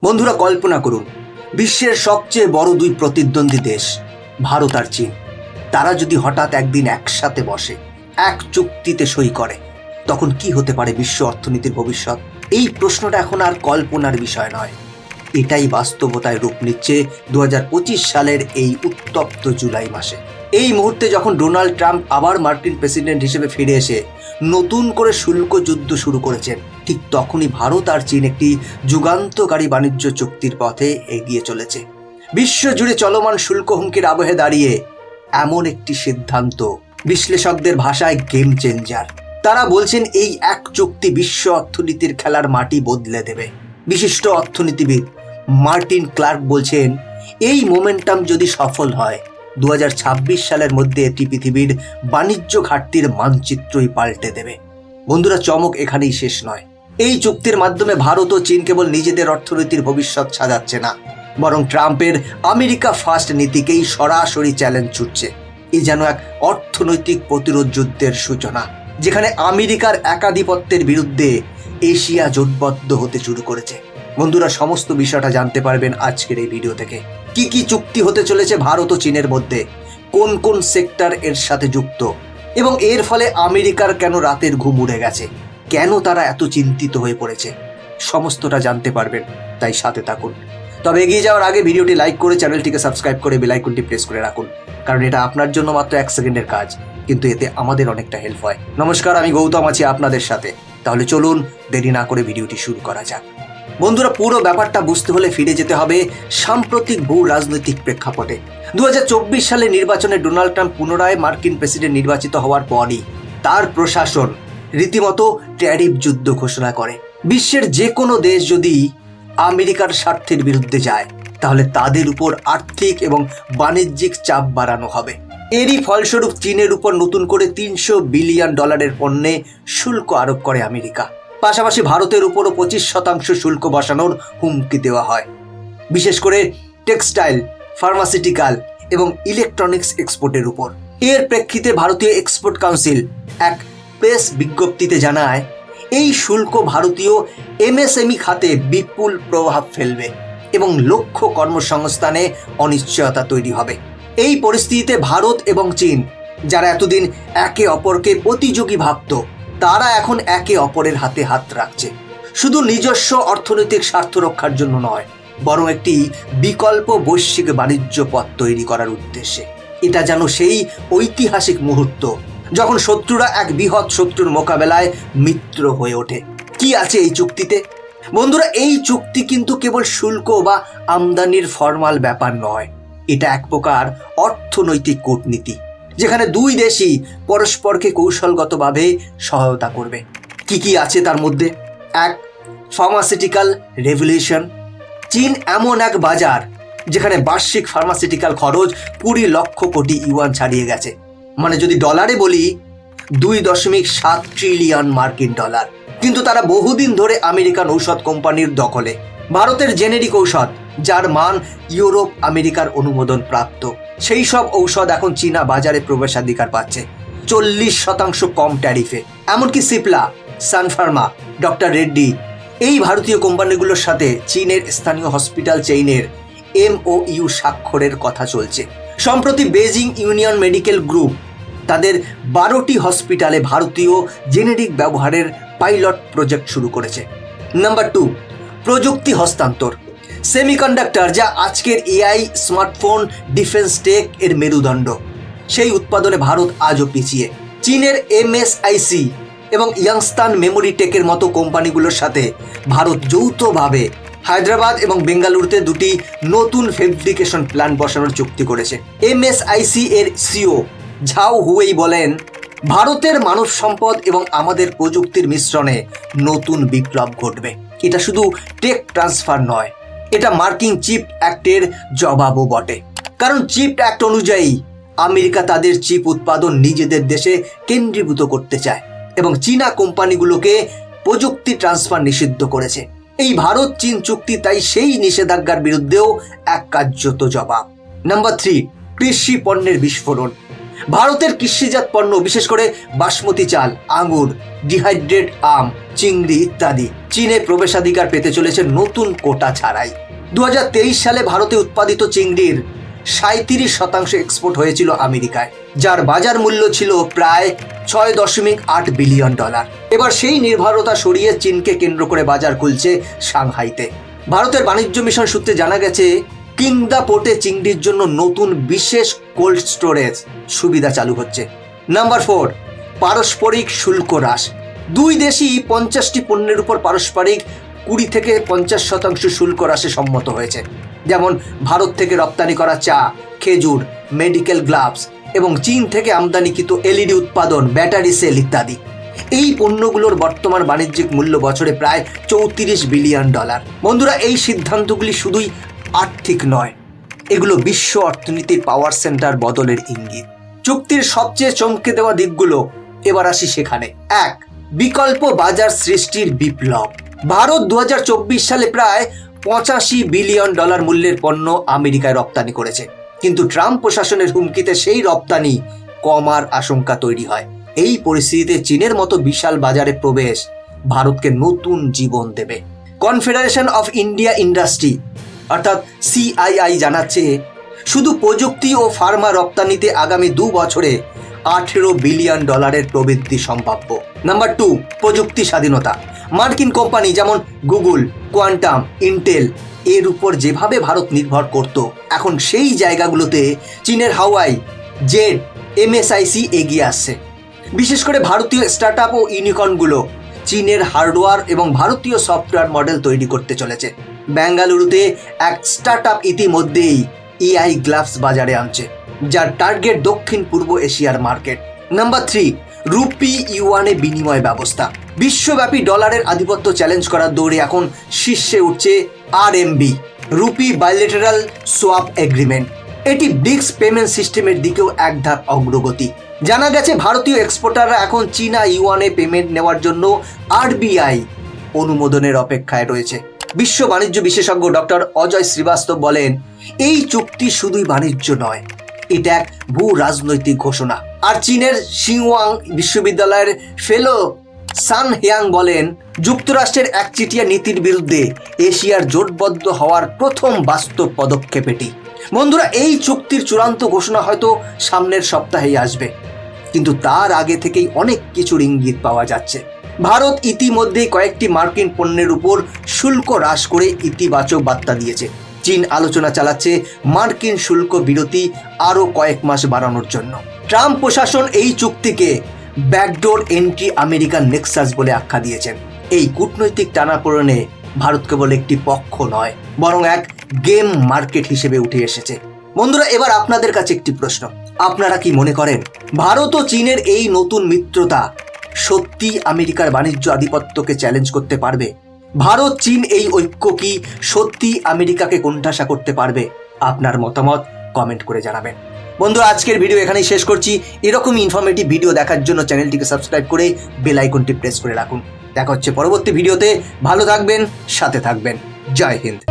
বন্ধুরা, কল্পনা করুন বিশ্বের সবচেয়ে বড় দুই প্রতিদ্বন্দ্বী দেশ ভারত আর চীন, তারা যদি হঠাৎ একদিন একসাথে বসে এক চুক্তিতে সই করে, তখন কি হতে পারে বিশ্ব অর্থনীতির ভবিষ্যৎ? এই প্রশ্নটা এখন আর কল্পনার বিষয় নয়, এটাই বাস্তবতায় রূপ নিচ্ছে 2025 সালের এই উত্তপ্ত জুলাই মাসে। এই মুহূর্তে যখন ডোনাল্ড ট্রাম্প আবার মার্কিন প্রেসিডেন্ট হিসেবে ফিরে এসে নতুন করে শুল্ক যুদ্ধ শুরু করেছেন, ঠিক তখনই ভারত আর চীন একটি যুগান্তকারী বাণিজ্য চুক্তির পথে এগিয়ে চলেছে। বিশ্বজুড়ে চলমান শুল্ক হুমকির আবহে দাঁড়িয়ে এমন একটি সিদ্ধান্ত বিশ্লেষকদের ভাষায় গেম চেঞ্জার। তারা বলছেন এই এক চুক্তি বিশ্ব অর্থনীতির খেলার মাটি বদলে দেবে। বিশিষ্ট অর্থনীতিবিদ মার্টিন ক্লার্ক বলছেন, এই মোমেন্টাম যদি সফল হয় 2026 সালের মধ্যে এটি পৃথিবীর বাণিজ্য ঘাটতির মানচিত্রই পাল্টে দেবে। বন্ধুরা, চমক এখানেই শেষ নয়। এই চুক্তির মাধ্যমে ভারত ও চীন কেবল নিজেদের অর্থনীতির ভবিষ্যৎ সাজাচ্ছে না, বরং ট্রাম্পের আমেরিকা ফার্স্ট নীতিকেই সরাসরি চ্যালেঞ্জ ছুটছে। এই যেন এক অর্থনৈতিক প্রতিরোধ যুদ্ধের সূচনা, যেখানে আমেরিকার একাধিপত্যের বিরুদ্ধে এশিয়া জোটবদ্ধ হতে শুরু করেছে। বন্ধুরা, সমস্ত বিষয়টা জানতে পারবেন আজকের এই ভিডিও থেকে। কি কি চুক্তি হতে চলেছে ভারত ও চীনের মধ্যে, কোন কোন সেক্টর এর সাথে যুক্ত, এবং এর ফলে আমেরিকার কেন রাতের ঘুম উড়ে গেছে, কেন তারা এত চিন্তিত হয়ে পড়েছে, সমস্তটা জানতে পারবেন। তাই সাথে থাকুন। তবে এগিয়ে যাওয়ার আগে ভিডিওটি লাইক করে চ্যানেলটিকে সাবস্ক্রাইব করে বেল আইকনটি প্রেস করে রাখুন, কারণ এটা আপনার জন্য মাত্র 1 সেকেন্ডের কাজ, কিন্তু এতে আমাদের অনেকটা হেল্প হয়। নমস্কার, আমি গৌতম আছি আপনাদের সাথে। তাহলে চলুন দেরি না করে ভিডিওটি শুরু করা যাক। বন্ধুরা, পুরো ব্যাপারটা বুঝতে হলে ফিরে যেতে হবে সাম্প্রতিক ভূ রাজনৈতিক প্রেক্ষাপটে। 2024 সালে নির্বাচনে ডোনাল্ড ট্রাম্প পুনরায় মার্কিন প্রেসিডেন্ট নির্বাচিত হওয়ার পরই তার প্রশাসন রীতিমতো ট্যারিফ যুদ্ধ ঘোষণা করে। বিশ্বের যে কোনো দেশ যদি আমেরিকার স্বার্থের বিরুদ্ধে যায়, তাহলে তাদের উপর আর্থিক এবং বাণিজ্যিক চাপ বাড়ানো হবে। এরই ফলস্বরূপ চীনের উপর নতুন করে $300 বিলিয়ন পণ্যে শুল্ক আরোপ করে আমেরিকা। পাশাপাশি ভারতের উপরও 25% শুল্ক বসানোর হুমকি দেওয়া হয়, বিশেষ করে টেক্সটাইল, ফার্মাসিউটিক্যাল এবং ইলেকট্রনিক্স এক্সপোর্টের উপর। এর প্রেক্ষিতে ভারতীয় এক্সপোর্ট কাউন্সিল এক প্রেস বিজ্ঞপ্তিতে জানায়, এই শুল্ক ভারতীয় এমএসএমই খাতে বিপুল প্রভাব ফেলবে এবং লক্ষ্য কর্মসংস্থানে অনিশ্চয়তা তৈরি হবে। এই পরিস্থিতিতে ভারত এবং চীন, যারা এতদিন একে অপরকে প্রতিযোগী ভাবত, তারা এখন একে অপরের হাতে হাত রাখছে, শুধু নিজস্ব অর্থনৈতিক স্বার্থ রক্ষার জন্য নয়, বরং একটি বিকল্প বৈশ্বিক বাণিজ্য পথ তৈরি করার উদ্দেশ্যে। এটা যেন সেই ঐতিহাসিক মুহূর্ত যখন শত্রুরা এক বৃহৎ শত্রুর মোকাবেলায় মিত্র হয়ে ওঠে। কি আছে এই চুক্তিতে? বন্ধুরা, এই চুক্তি কিন্তু কেবল শুল্ক বা আমদানির ফরমাল ব্যাপার নয়, এটা এক প্রকার অর্থনৈতিক কূটনীতি, যেখানে দুই দেশই পরস্পরকে কৌশলগতভাবে সহায়তা করবে। কি কি আছে তার মধ্যে? 1. Pharmaceutical revolution. চীন এমন এক বাজার যেখানে বার্ষিক ফার্মাসিউটিক্যাল খরচ 20 লক্ষ কোটি ইউয়ান ছাড়িয়ে গেছে, মানে যদি ডলারে বলি 2.7 ট্রিলিয়ন মার্কিন ডলার। কিন্তু তারা বহুদিন ধরে আমেরিকান ঔষধ কোম্পানির দখলে। ভারতের জেনেরিক ঔষধ, যার মান ইউরোপ আমেরিকার অনুমোদন প্রাপ্ত, সেই সব ঔষধ এখন চীনা বাজারে প্রবেশাধিকার পাচ্ছে 40% কম ট্যারিফে। এমনকি সিপলা, সানফার্মা, ডক্টর রেড্ডি, এই ভারতীয় কোম্পানিগুলোর সাথে চীনের স্থানীয় হসপিটাল চেইনের MOU স্বাক্ষরের কথা চলছে। সম্প্রতি বেজিং ইউনিয়ন মেডিকেল গ্রুপ তাদের 12টি হসপিটালে ভারতীয় জেনেরিক ব্যবহারের পাইলট প্রজেক্ট শুরু করেছে। নাম্বার 2, প্রযুক্তি হস্তান্তর। সেমিকন্ডাক্টর, যা আজকের AI, স্মার্টফোন, ডিফেন্স টেক এর মেরুদণ্ড, সেই উৎপাদনে ভারত আজও পিছিয়ে। চীনের MSIC এবং ইয়াংস্তান মেমোরি টেকের মতো কোম্পানিগুলোর সাথে ভারত যৌথভাবে হায়দ্রাবাদ এবং বেঙ্গালুরুতে 2টি নতুন ফেব্রিকেশন প্ল্যান্ট বসানোর চুক্তি করেছে। MSIC এর CEO ঝাও হুয়েই বলেন, ভারতের মানব সম্পদ এবং আমাদের প্রযুক্তির মিশ্রণে নতুন বিপ্লব ঘটবে। এটা শুধু টেক ট্রান্সফার নয়, এটা মার্কিন চিপ অ্যাক্টের জবাবও বটে। কারণ চিপ অ্যাক্ট অনুযায়ী আমেরিকা তাদের চিপ উৎপাদন নিজেদের দেশে কেন্দ্রীভূত করতে চায় এবং চীনা কোম্পানিগুলোকে প্রযুক্তি ট্রান্সফার নিষিদ্ধ করেছে। এই ভারত চীন চুক্তি তাই সেই নিষেধাজ্ঞার বিরুদ্ধেও এক কার্যত জবাব। নাম্বার 3, কৃষি পণ্যের বিস্ফোরণ। ভারতের কৃষিজাত পণ্য বিশেষ করে বাসমতি চাল, আঙ্গুর, ডিহাইড্রেট আম, চিংড়ি ইত্যাদি চীনে প্রবেশাধিকার পেতে চলেছে নতুন কোটা ছাড়াই। 2023 সালে ভারতে উৎপাদিত চিংড়ির 37% এক্সপোর্ট হয়েছিল আমেরিকায়, যার বাজার মূল্য ছিল প্রায় $6.8 বিলিয়ন। এবার সেই নির্ভরতা সরিয়ে চীনকে কেন্দ্র করে বাজার খুলছে সাংহাইতে। ভারতের বাণিজ্য মিশন সূত্রে জানা গেছে কিংদা পোর্টে চিংড়ির জন্য নতুন বিশেষ কোল্ড স্টোরেজ সুবিধা চালু হচ্ছে। নাম্বার 4, পারস্পরিক শুল্ক হ্রাস। দুই দেশই 50টি পণ্যের উপর পারস্পরিক 20 থেকে 50% শুল্ক হ্রাসে সম্মত হয়েছে। যেমন ভারত থেকে রপ্তানি করা চা, খেজুর, মেডিকেল গ্লাভস এবং চীন থেকে আমদানিকৃত এলইডি উৎপাদন, ব্যাটারি সেল ইত্যাদি। এই পণ্যগুলোর বর্তমান বাণিজ্যিক মূল্য বছরে প্রায় $34 বিলিয়ন। বন্ধুরা, এই সিদ্ধান্তগুলি শুধুই আর্থিক নয়, এগুলো বিশ্ব অর্থনীতির পাওয়ার সেন্টার বদলের ইঙ্গিত। চুক্তির সবচেয়ে চমকে দেওয়া দিকগুলো এবার আসি সেখানে। 1, বিকল্প বাজার সৃষ্টির বিপ্লব। ভারত 2024 সালে প্রায় $85 বিলিয়ন মূল্যের পণ্য আমেরিকায় রপ্তানি করেছে, কিন্তু ট্রাম্প প্রশাসনের হুমকিতে সেই রপ্তানি কমার আশঙ্কা তৈরি হয়। এই পরিস্থিতিতে চীনের মতো বিশাল বাজারে প্রবেশ ভারতকে নতুন জীবন দেবে। কনফেডারেশন অফ ইন্ডিয়া ইন্ডাস্ট্রি অর্থাৎ CII জানাচ্ছে শুধু প্রযুক্তি ও ফার্মা রপ্তানিতে আগামী 2 বছরে $18 বিলিয়ন প্রবৃদ্ধি সম্ভাব্য। নাম্বার 2, প্রযুক্তি স্বাধীনতা। মার্কিন কোম্পানি যেমন গুগল, কোয়ান্টাম, ইন্টেল এর উপর যেভাবে ভারত নির্ভর করত, এখন সেই জায়গাগুলোতে চীনের হাওয়াই, জেড, MSIC এগিয়ে আসছে। বিশেষ করে ভারতীয় স্টার্টআপ ও ইউনিকর্নগুলো চীনের হার্ডওয়্যার এবং ভারতীয় সফটওয়্যার মডেল তৈরি করতে চলেছে। বেঙ্গালুরুতে এক স্টার্টআপ ইতিমধ্যেই AI গ্লাভস বাজারে আনছে, যার টার্গেট দক্ষিণ পূর্ব এশিয়ার মার্কেট। নাম্বার 3, রুপি ইউয়ানে বিনিময় ব্যবস্থা। বিশ্বব্যাপী ডলারের আধিপত্য চ্যালেঞ্জ করার দৌড়ে এখন শীর্ষে উঠছে RMB, rupee bilateral swap agreement. এটি ব্রিক্স পেমেন্ট সিস্টেমের দিকেও এক ধাপ অগ্রগতি। জানা গেছে ভারতীয় এক্সপোর্টাররা এখন চীনা ইউয়ানে পেমেন্ট নেওয়ার জন্য RBI অনুমোদনের অপেক্ষায় রয়েছে। বিশ্ব বাণিজ্য বিশেষজ্ঞ ডক্টর অজয় শ্রীবাস্তব বলেন, এই চুক্তি শুধুই বাণিজ্য নয়, এটা এক ভূ রাজনৈতিক ঘোষণা। আর চীনের সিংওয়াং বিশ্ববিদ্যালয়ের ফেলো সান হিয়াং বলেন, যুক্তরাষ্ট্রের একচেটিয়া নীতির বিরুদ্ধে এশিয়ার জোটবদ্ধ হওয়ার প্রথম বাস্তব পদক্ষেপ এটি। বন্ধুরা, এই চুক্তির চূড়ান্ত ঘোষণা হয়তো সামনের সপ্তাহেই আসবে, কিন্তু তার আগে থেকেই অনেক কিছুর ইঙ্গিত পাওয়া যাচ্ছে। ভারত ইতিমধ্যেই কয়েকটি মার্কিন পণ্যের উপর শুল্ক হ্রাস করে ইতিবাচক বার্তা দিয়েছে। চীন আলোচনা চালাচ্ছে মার্কিন শুল্ক বিরতি আরও কয়েক মাস বাড়ানোর জন্য। ট্রাম্প প্রশাসন এই চুক্তিকে ব্যাকডোর এন্ট্রি আমেরিকান নেক্সাস বলে আখ্যা দিয়েছেন। এই কূটনৈতিক টানাপোড়েনে ভারত কেবল একটি পক্ষ নয়, বরং এক গেম মার্কেট হিসেবে উঠে এসেছে। বন্ধুরা, এবার আপনাদের কাছে একটি প্রশ্ন, আপনারা কি মনে করেন ভারত ও চীনের এই নতুন মিত্রতা সত্যি আমেরিকার বাণিজ্য আধিপত্যকে চ্যালেঞ্জ করতে পারবে? ভারত চীন এই ঐক্য কি সত্যি আমেরিকাকে কোণঠাসা করতে পারবে? আপনার মতামত কমেন্ট করে জানাবেন। বন্ধুরা, আজকের ভিডিও এখানেই শেষ করছি। এরকমই ইনফরমেটিভ ভিডিও দেখার জন্য চ্যানেলটিকে সাবস্ক্রাইব করে বেল আইকনটি প্রেস করে রাখুন। দেখা হচ্ছে পরবর্তী ভিডিওতে। ভালো থাকবেন, সাথে থাকবেন। জয় হিন্দ।